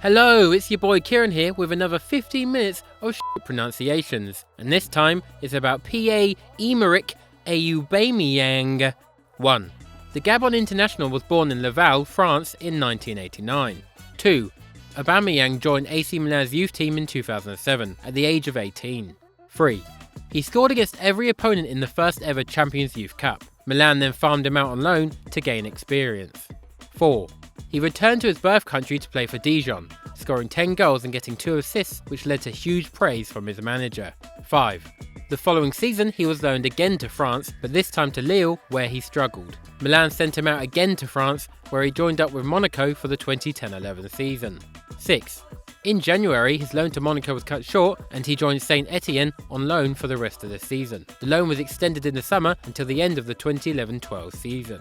Hello, it's your boy Kieran here with another 15 minutes of shit pronunciations, and this time it's about Pierre-Emerick Aubameyang. 1. The Gabon international was born in Laval, France in 1989. 2. Aubameyang joined AC Milan's youth team in 2007 at the age of 18. 3. He scored against every opponent in the first ever Champions Youth Cup. Milan then farmed him out on loan to gain experience. 4. He returned to his birth country to play for Dijon, scoring 10 goals and getting 2 assists, which led to huge praise from his manager. 5. The following season he was loaned again to France, but this time to Lille, where he struggled. Milan sent him out again to France, where he joined up with Monaco for the 2010-11 season. 6. In January, his loan to Monaco was cut short and he joined Saint-Etienne on loan for the rest of the season. The loan was extended in the summer until the end of the 2011-12 season.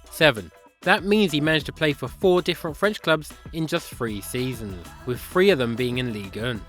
7. That means he managed to play for 4 different French clubs in just 3 seasons, with 3 of them being in Ligue 1.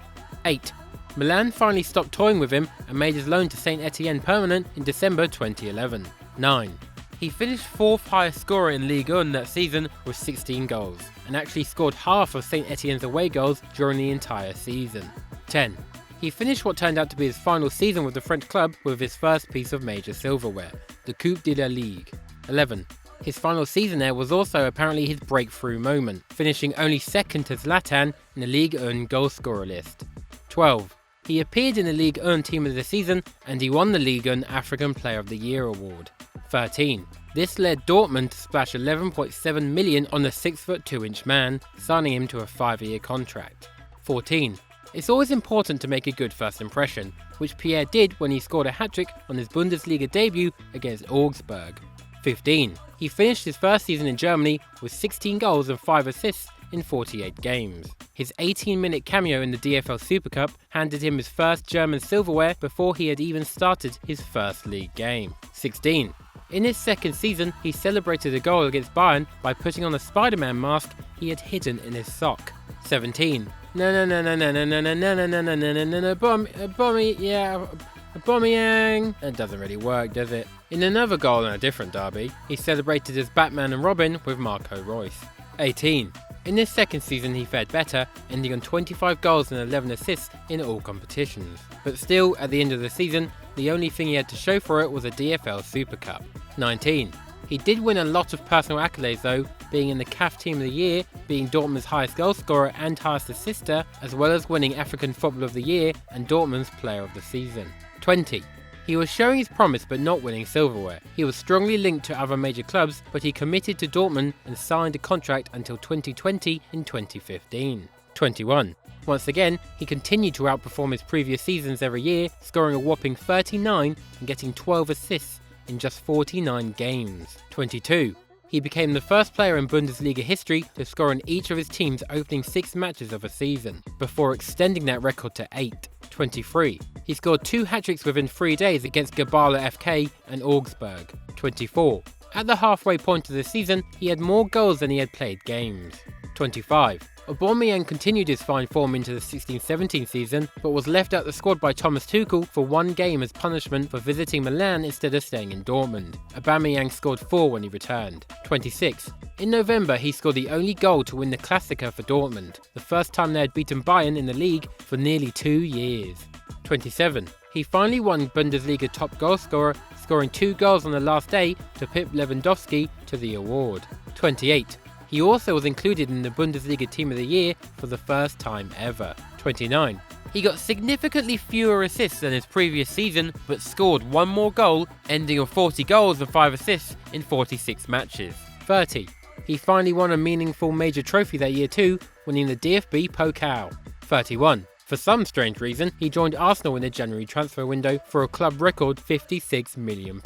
8. Milan finally stopped toying with him and made his loan to Saint-Etienne permanent in December 2011. 9. He finished 4th highest scorer in Ligue 1 that season with 16 goals, and actually scored half of Saint-Etienne's away goals during the entire season. 10. He finished what turned out to be his final season with the French club with his first piece of major silverware, the Coupe de la Ligue. 11. His final season there was also apparently his breakthrough moment, finishing only second to Zlatan in the Ligue 1 goal scorer list. 12. He appeared in the Ligue 1 Team of the Season and he won the Ligue 1 African Player of the Year award. 13. This led Dortmund to splash 11.7 million on the 6'2" man, signing him to a 5-year contract. 14. It's always important to make a good first impression, which Pierre did when he scored a hat-trick on his Bundesliga debut against Augsburg. 15. He finished his first season in Germany with 16 goals and 5 assists in 48 games. His 18-minute cameo in the DFL Super Cup handed him his first German silverware before he had even started his first league game. 16. In his second season, he celebrated a goal against Bayern by putting on a Spider-Man mask he had hidden in his sock. 17. Aubameyang. That doesn't really work, does it? In another goal in a different derby, he celebrated as Batman and Robin with Marco Reus. 18. In his second season he fared better, ending on 25 goals and 11 assists in all competitions. But still, at the end of the season, the only thing he had to show for it was a DFL Super Cup. 19. He did win a lot of personal accolades though, being in the CAF Team of the Year, being Dortmund's highest goal scorer and highest assister, as well as winning African Footballer of the Year and Dortmund's Player of the Season. 20. He was showing his promise but not winning silverware. He was strongly linked to other major clubs, but he committed to Dortmund and signed a contract until 2020 in 2015. 21. Once again, he continued to outperform his previous seasons every year, scoring a whopping 39 and getting 12 assists in just 49 games. 22. He became the first player in Bundesliga history to score in each of his team's opening 6 matches of a season, before extending that record to 8. 23. He scored 2 hat-tricks within 3 days against Gabala FK and Augsburg. 24. At the halfway point of the season, he had more goals than he had played games. 25. Aubameyang continued his fine form into the 16-17 season, but was left out the squad by Thomas Tuchel for 1 game as punishment for visiting Milan instead of staying in Dortmund. Aubameyang scored 4 when he returned. 26. In November, he scored the only goal to win the Klassiker for Dortmund, the first time they had beaten Bayern in the league for nearly 2 years. 27. He finally won Bundesliga top goal scorer, scoring 2 goals on the last day to pip Lewandowski to the award. 28. He also was included in the Bundesliga Team of the Year for the first time ever. 29. He got significantly fewer assists than his previous season, but scored 1 more goal, ending on 40 goals and 5 assists in 46 matches. 30. He finally won a meaningful major trophy that year too, winning the DFB Pokal. 31. For some strange reason, he joined Arsenal in the January transfer window for a club record £56 million.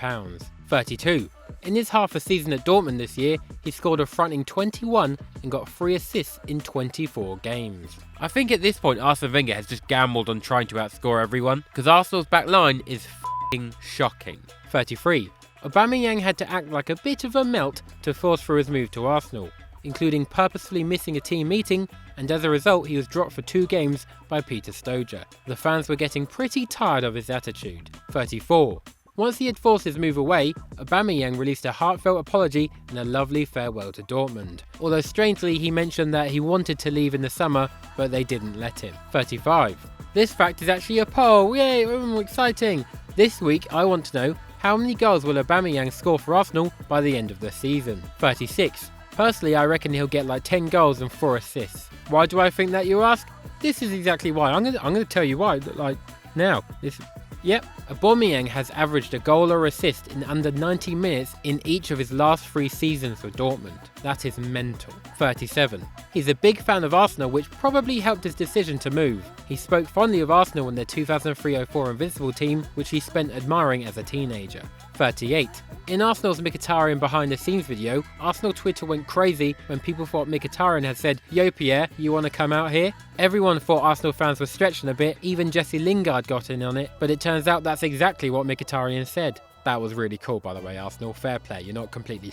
32. In his half a season at Dortmund this year, he scored a frightening 21 and got 3 assists in 24 games. I think at this point Arsene Wenger has just gambled on trying to outscore everyone, because Arsenal's back line is f***ing shocking. 33. Aubameyang had to act like a bit of a melt to force through his move to Arsenal, including purposefully missing a team meeting, and as a result he was dropped for 2 games by Peter Stoger. The fans were getting pretty tired of his attitude. 34. Once he had forced his move away, Aubameyang released a heartfelt apology and a lovely farewell to Dortmund. Although strangely he mentioned that he wanted to leave in the summer, but they didn't let him. 35. This fact is actually a poll, yay, exciting! This week I want to know, how many goals will Aubameyang score for Arsenal by the end of the season? 36. Personally, I reckon he'll get like 10 goals and 4 assists. Why do I think that, you ask? This is exactly why. I'm gonna tell you why, like, now. Yep, Aubameyang has averaged a goal or assist in under 90 minutes in each of his last 3 seasons for Dortmund. That is mental. 37. He's a big fan of Arsenal, which probably helped his decision to move. He spoke fondly of Arsenal and their 2003-04 Invincible team, which he spent admiring as a teenager. 38. In Arsenal's Mkhitaryan behind the scenes video, Arsenal Twitter went crazy when people thought Mkhitaryan had said, "Yo Pierre, you wanna come out here?" Everyone thought Arsenal fans were stretching a bit, even Jesse Lingard got in on it, but it turns out that's exactly what Mkhitaryan said. That was really cool, by the way, Arsenal, fair play, you're not completely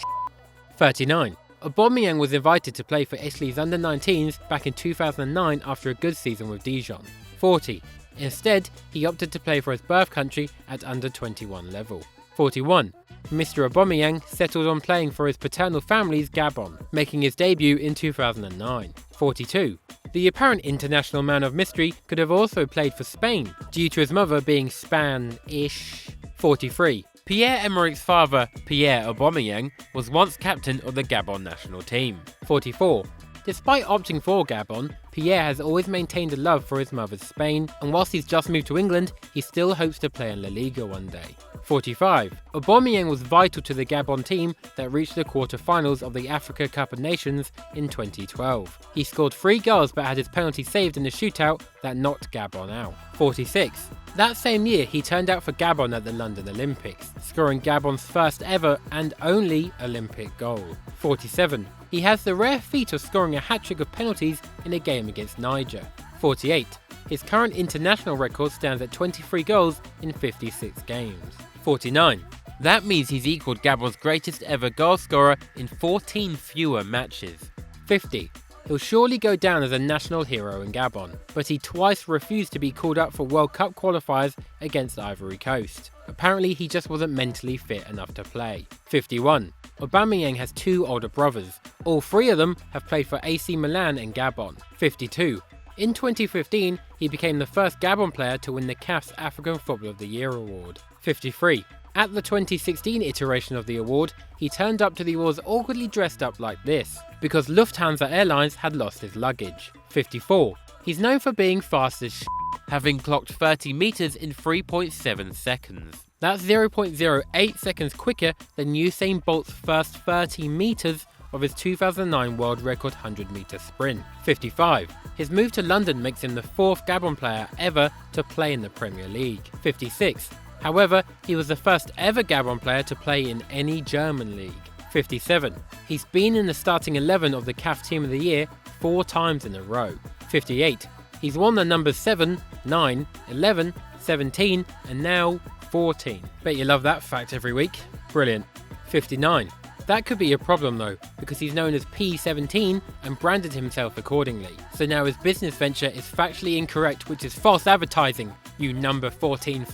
39. Aubameyang was invited to play for Italy's under-19s back in 2009 after a good season with Dijon. 40. Instead, he opted to play for his birth country at under-21 level. 41. Mr. Aubameyang settled on playing for his paternal family's Gabon, making his debut in 2009. 42. The apparent international man of mystery could have also played for Spain, due to his mother being Spanish. 43. Pierre-Emerick's father, Pierre Aubameyang, was once captain of the Gabon national team. 44. Despite opting for Gabon, Pierre has always maintained a love for his mother's Spain, and whilst he's just moved to England, he still hopes to play in La Liga one day. 45. Aubameyang was vital to the Gabon team that reached the quarter-finals of the Africa Cup of Nations in 2012. He scored 3 goals but had his penalty saved in a shootout that knocked Gabon out. 46. That same year, he turned out for Gabon at the London Olympics, scoring Gabon's first ever and only Olympic goal. 47. He has the rare feat of scoring a hat-trick of penalties in a game against Niger. 48. His current international record stands at 23 goals in 56 games. 49. That means he's equalled Gabon's greatest ever goal scorer in 14 fewer matches. 50. He'll surely go down as a national hero in Gabon, but he twice refused to be called up for World Cup qualifiers against Ivory Coast. Apparently he just wasn't mentally fit enough to play. 51. Aubameyang has 2 older brothers. All 3 of them have played for AC Milan and Gabon. 52. In 2015, he became the first Gabon player to win the CAF's African Football of the Year award. 53. At the 2016 iteration of the award, he turned up to the awards awkwardly dressed up like this, because Lufthansa Airlines had lost his luggage. 54. He's known for being fast as having clocked 30 metres in 3.7 seconds. That's 0.08 seconds quicker than Usain Bolt's first 30 metres of his 2009 world record 100-metre sprint. 55. His move to London makes him the 4th Gabon player ever to play in the Premier League. 56. However, he was the first ever Gabon player to play in any German league. 57. He's been in the starting 11 of the CAF Team of the Year 4 times in a row. 58. He's won the numbers 7, 9, 11, 17 and now 14. Bet you love that fact every week. Brilliant. 59. That could be a problem though, because he's known as P17 and branded himself accordingly. So now his business venture is factually incorrect, which is false advertising, you number 14 f***.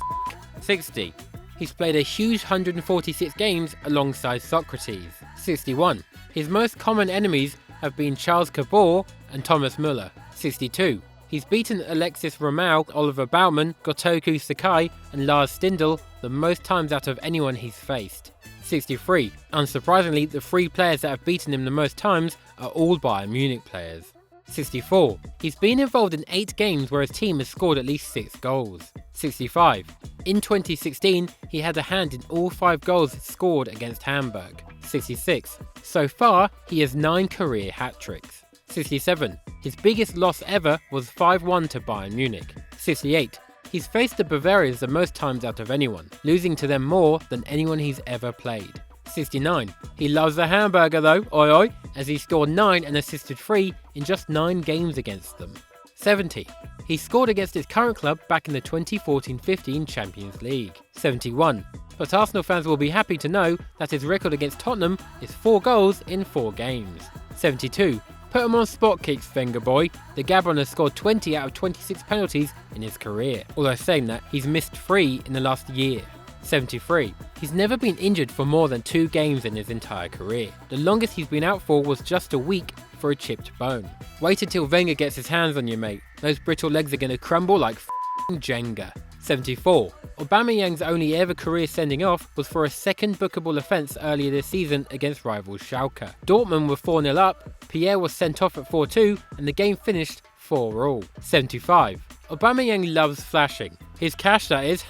60. He's played a huge 146 games alongside Socrates. 61. His most common enemies have been Charles Cabot and Thomas Müller. 62. He's beaten Alexis Romao, Oliver Baumann, Gotoku Sakai and Lars Stindl the most times out of anyone he's faced. 63. Unsurprisingly, the 3 players that have beaten him the most times are all Bayern Munich players. 64. He's been involved in 8 games where his team has scored at least 6 goals. 65. In 2016, he had a hand in all 5 goals scored against Hamburg. 66. So far, he has 9 career hat-tricks. 67. His biggest loss ever was 5-1 to Bayern Munich. 68. He's faced the Bavarians the most times out of anyone, losing to them more than anyone he's ever played. 69. He loves the hamburger though, oi oi, as he scored 9 and assisted 3 in just 9 games against them. 70. He scored against his current club back in the 2014-15 Champions League. 71. But Arsenal fans will be happy to know that his record against Tottenham is 4 goals in 4 games. 72. Put him on spot kicks, Wenger boy. The Gabon has scored 20 out of 26 penalties in his career. Although saying that, he's missed 3 in the last year. 73. He's never been injured for more than 2 games in his entire career. The longest he's been out for was just a week for a chipped bone. Wait until Wenger gets his hands on you, mate. Those brittle legs are going to crumble like f***ing Jenga. 74. Aubameyang's only ever career sending off was for a second bookable offence earlier this season against rivals Schalke. Dortmund were 4-0 up, Pierre was sent off at 4-2 and the game finished 4-all. 75. Aubameyang loves flashing. His cash, that is.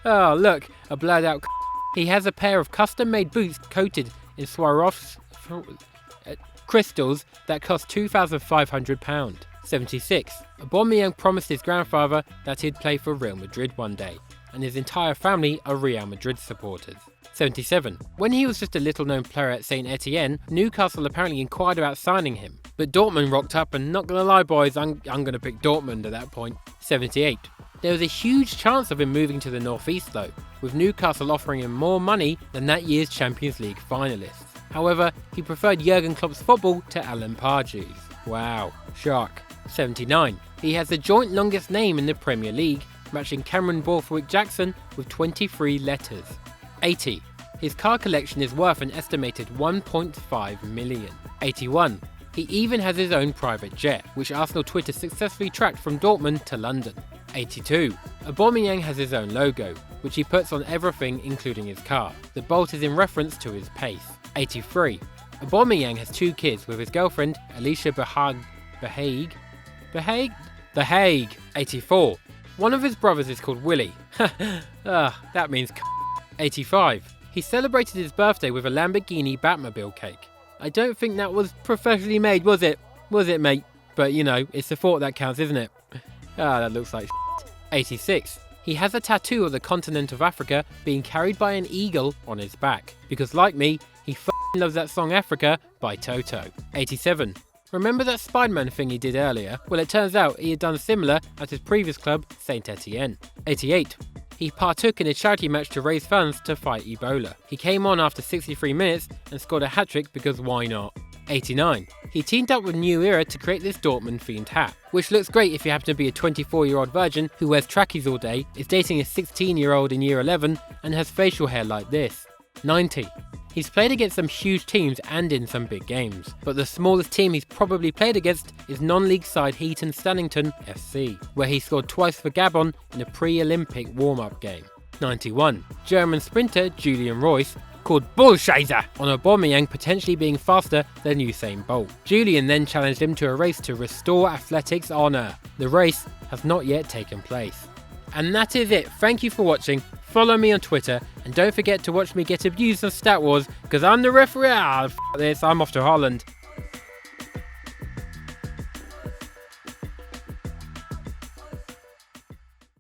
Oh look, a blurred out He has a pair of custom made boots coated in Swarovski crystals that cost £2,500. 76. Aubameyang promised his grandfather that he'd play for Real Madrid one day, and his entire family are Real Madrid supporters. 77. When he was just a little known player at Saint-Etienne, Newcastle apparently inquired about signing him, but Dortmund rocked up, and not gonna lie boys, I'm gonna pick Dortmund at that point. 78. There was a huge chance of him moving to the northeast though, with Newcastle offering him more money than that year's Champions League finalists. However, he preferred Jurgen Klopp's football to Alan Pardew's. Wow, shock. 79. He has the joint longest name in the Premier League, matching Cameron Borthwick-Jackson with 23 letters. 80. His car collection is worth an estimated 1.5 million. 81. He even has his own private jet, which Arsenal Twitter successfully tracked from Dortmund to London. 82. Aubameyang has his own logo, which he puts on everything including his car. The bolt is in reference to his pace. 83. Aubameyang has 2 kids with his girlfriend Alicia Behaig. 84. One of his brothers is called Willie. That means 85. He celebrated his birthday with a Lamborghini Batmobile cake. I don't think that was professionally made, was it? Was it, mate? But you know, it's the thought that counts, isn't it? That looks like 86. He has a tattoo of the continent of Africa being carried by an eagle on his back. Because like me, he loves that song Africa by Toto. 87. Remember that Spider-Man thing he did earlier? Well, it turns out he had done similar at his previous club, Saint-Etienne. 88. He partook in a charity match to raise funds to fight Ebola. He came on after 63 minutes and scored a hat-trick because why not? 89. He teamed up with New Era to create this Dortmund-themed hat, which looks great if you happen to be a 24-year-old virgin who wears trackies all day, is dating a 16-year-old in year 11, and has facial hair like this. 90. He's played against some huge teams and in some big games, but the smallest team he's probably played against is non-league side Heaton Stannington FC, where he scored twice for Gabon in a pre-Olympic warm-up game. 91. German sprinter Julian Royce called Bullshizer on Aubameyang potentially being faster than Usain Bolt. Julian then challenged him to a race to restore athletics honour. The race has not yet taken place. And that is it. Thank you for watching. Follow me on Twitter, and don't forget to watch me get abused on Stat Wars, because I'm the referee. F this, I'm off to Holland.